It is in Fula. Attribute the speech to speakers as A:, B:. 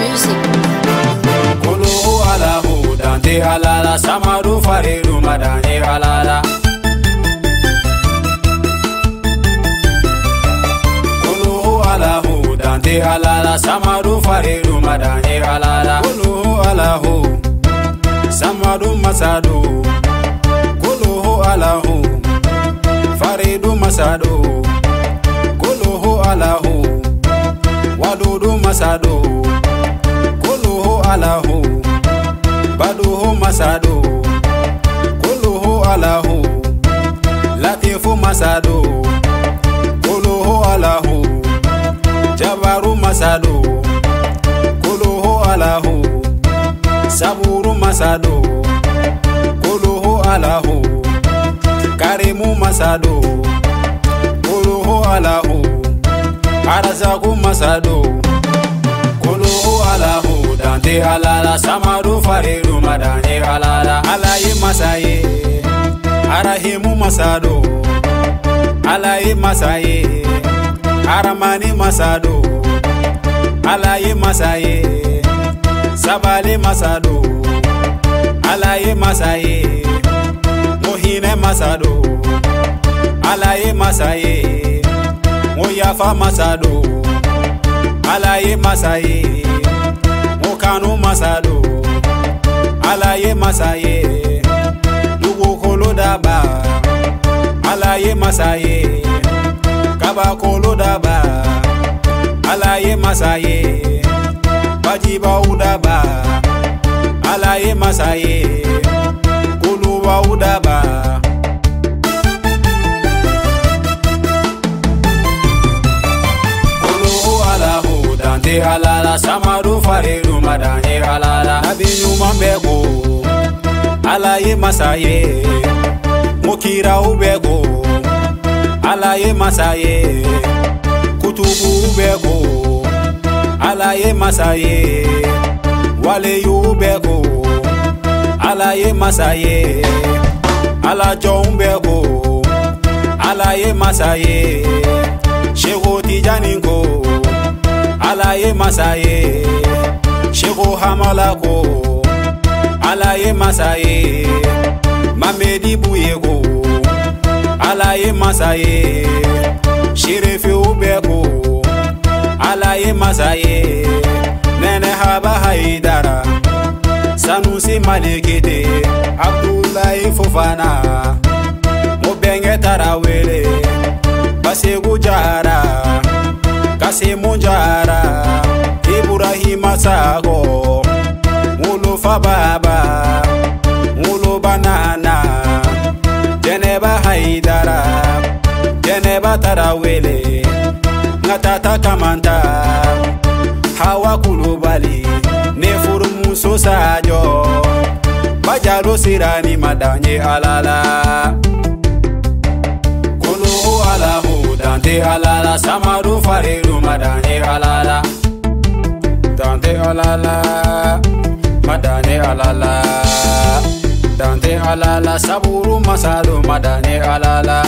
A: music.
B: Kulu alahu dante alala samadu faridu madane alala. Kulu alahu dante alala samadu faridu madane alala. Kulu alahu samadu masadu. Kulu alahu faridu masadu. Kulu alahu wadudu masadu. Kuluhu alahu baduhu masadu. Kuluhu alahu latifu masadu. Kuluhu alahu jabaru masadu. Kuluhu alahu saburu masadu. Kuluhu alahu karimu masadu. Kuluhu alahu arazaku masadu. Kuluhu alahu dante alala samadu faridu madane alala. Alaye masaye arahimu masadu. Alaye masaye aramani masadu. Alaye masaye sabale masadu. Alaye masaye mohine masadu. Alaye masaye moyafa masadu. Alaye masaye mokanu masado. Alaye masaye dugu kolo daba. Alaye masaye kaba kolo daba. Alaye masaye bajiba udaba. Alaye masaye kuluwa udaba. Dante alala samadu faridu madane alala. Abinu mambego alaye masaye mokira ubego. Alaye masaye kutubu ubego. Alaye masaye wale ubego. Alaye masaye alajo ubego. Alaye masaye shego tijaningo. Alaye masaye shego hamalako. Alaye masaye mamedi buyego. Alaye masaye shirefe ubeko. Alaye masaye nene haba haidara. Sanusi malekete Abdullahi Fofana mobenge tarawele basegu jara Kasimu jara Ibrahima sago Mulu fababa Mulu banana Jeneba haidara Jeneba tarawele Ngatata kamanta Hawa kulubali Nefuru muso sajo Bajalo sirani madanye alala. Kuluhu alahu dante alala samadu faridu madane alala. Dante alala madane alala. Dante alala saburu masadu madane alala.